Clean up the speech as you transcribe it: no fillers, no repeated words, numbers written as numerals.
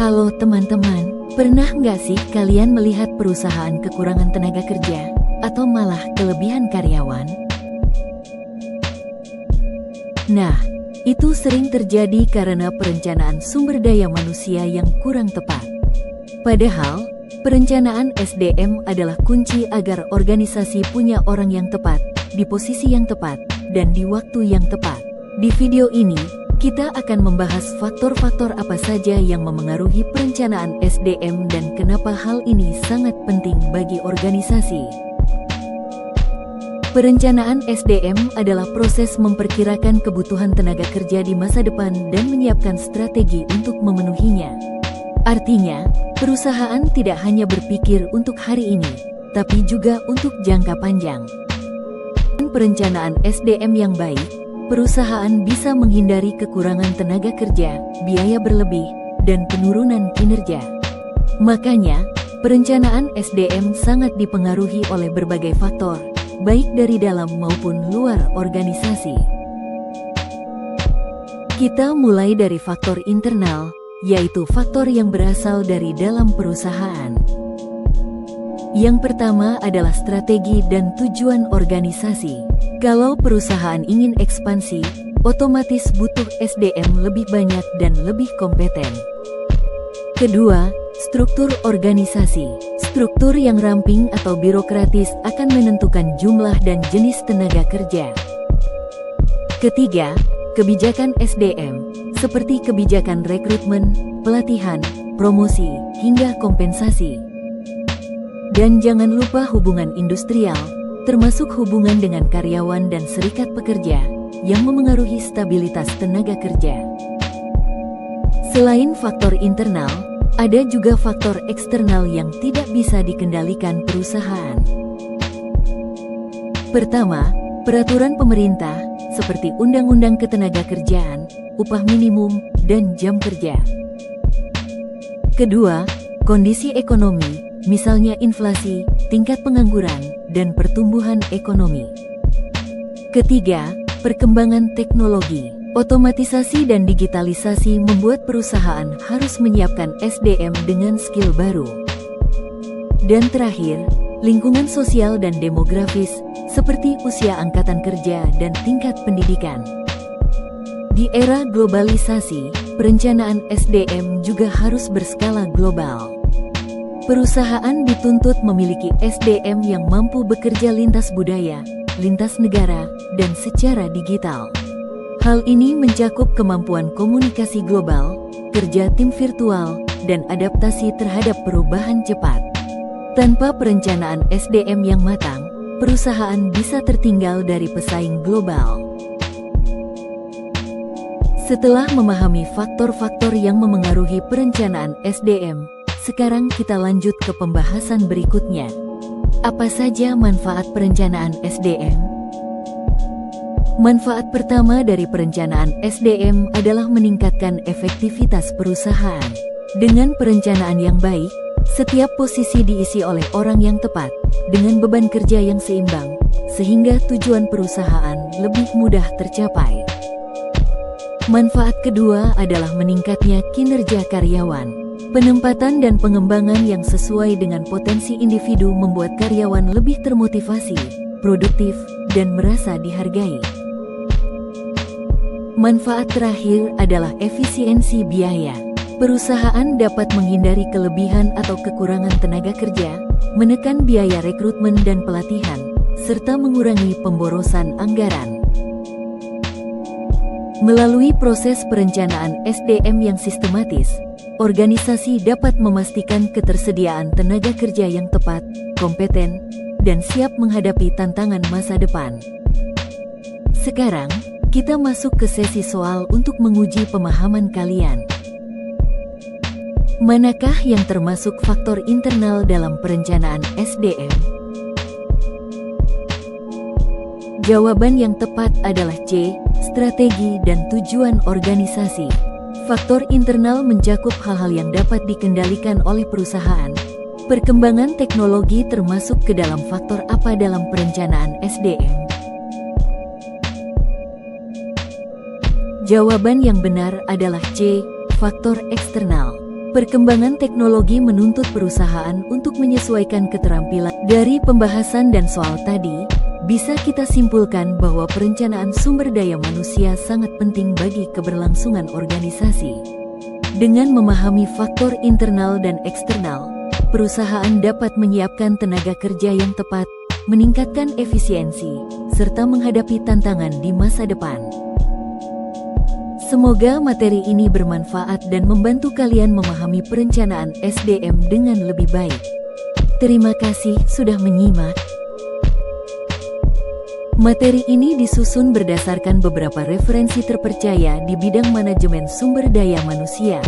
Halo teman-teman, pernah nggak sih kalian melihat perusahaan kekurangan tenaga kerja, atau malah kelebihan karyawan? Nah, itu sering terjadi karena perencanaan sumber daya manusia yang kurang tepat. Padahal, perencanaan SDM adalah kunci agar organisasi punya orang yang tepat, di posisi yang tepat, dan di waktu yang tepat. Di video ini, kita akan membahas faktor-faktor apa saja yang memengaruhi perencanaan SDM dan kenapa hal ini sangat penting bagi organisasi. Perencanaan SDM adalah proses memperkirakan kebutuhan tenaga kerja di masa depan dan menyiapkan strategi untuk memenuhinya. Artinya, perusahaan tidak hanya berpikir untuk hari ini, tapi juga untuk jangka panjang. Dengan perencanaan SDM yang baik, perusahaan bisa menghindari kekurangan tenaga kerja, biaya berlebih, dan penurunan kinerja. Makanya, perencanaan SDM sangat dipengaruhi oleh berbagai faktor, baik dari dalam maupun luar organisasi. Kita mulai dari faktor internal, yaitu faktor yang berasal dari dalam perusahaan. Yang pertama adalah strategi dan tujuan organisasi. Kalau perusahaan ingin ekspansi, otomatis butuh SDM lebih banyak dan lebih kompeten. Kedua, struktur organisasi. Struktur yang ramping atau birokratis akan menentukan jumlah dan jenis tenaga kerja. Ketiga, kebijakan SDM, seperti kebijakan rekrutmen, pelatihan, promosi, hingga kompensasi. Dan jangan lupa hubungan industrial, termasuk hubungan dengan karyawan dan serikat pekerja, yang memengaruhi stabilitas tenaga kerja. Selain faktor internal, ada juga faktor eksternal yang tidak bisa dikendalikan perusahaan. Pertama, peraturan pemerintah, seperti Undang-Undang Ketenagakerjaan, upah minimum, dan jam kerja. Kedua, kondisi ekonomi, misalnya inflasi, tingkat pengangguran, dan pertumbuhan ekonomi. Ketiga, perkembangan teknologi. Otomatisasi dan digitalisasi membuat perusahaan harus menyiapkan SDM dengan skill baru. Dan terakhir, lingkungan sosial dan demografis, seperti usia angkatan kerja dan tingkat pendidikan. Di era globalisasi, perencanaan SDM juga harus berskala global. Perusahaan dituntut memiliki SDM yang mampu bekerja lintas budaya, lintas negara, dan secara digital. Hal ini mencakup kemampuan komunikasi global, kerja tim virtual, dan adaptasi terhadap perubahan cepat. Tanpa perencanaan SDM yang matang, perusahaan bisa tertinggal dari pesaing global. Setelah memahami faktor-faktor yang memengaruhi perencanaan SDM, sekarang kita lanjut ke pembahasan berikutnya. Apa saja manfaat perencanaan SDM? Manfaat pertama dari perencanaan SDM adalah meningkatkan efektivitas perusahaan. Dengan perencanaan yang baik, setiap posisi diisi oleh orang yang tepat, dengan beban kerja yang seimbang, sehingga tujuan perusahaan lebih mudah tercapai. Manfaat kedua adalah meningkatnya kinerja karyawan. Penempatan dan pengembangan yang sesuai dengan potensi individu membuat karyawan lebih termotivasi, produktif, dan merasa dihargai. Manfaat terakhir adalah efisiensi biaya. Perusahaan dapat menghindari kelebihan atau kekurangan tenaga kerja, menekan biaya rekrutmen dan pelatihan, serta mengurangi pemborosan anggaran. Melalui proses perencanaan SDM yang sistematis, organisasi dapat memastikan ketersediaan tenaga kerja yang tepat, kompeten, dan siap menghadapi tantangan masa depan. Sekarang, kita masuk ke sesi soal untuk menguji pemahaman kalian. Manakah yang termasuk faktor internal dalam perencanaan SDM? Jawaban yang tepat adalah C, strategi dan tujuan organisasi. Faktor internal mencakup hal-hal yang dapat dikendalikan oleh perusahaan. Perkembangan teknologi termasuk ke dalam faktor apa dalam perencanaan SDM? Jawaban yang benar adalah C, faktor eksternal. Perkembangan teknologi menuntut perusahaan untuk menyesuaikan keterampilan. Dari pembahasan dan soal tadi, bisa kita simpulkan bahwa perencanaan sumber daya manusia sangat penting bagi keberlangsungan organisasi. Dengan memahami faktor internal dan eksternal, perusahaan dapat menyiapkan tenaga kerja yang tepat, meningkatkan efisiensi, serta menghadapi tantangan di masa depan. Semoga materi ini bermanfaat dan membantu kalian memahami perencanaan SDM dengan lebih baik. Terima kasih sudah menyimak. Materi ini disusun berdasarkan beberapa referensi terpercaya di bidang manajemen sumber daya manusia.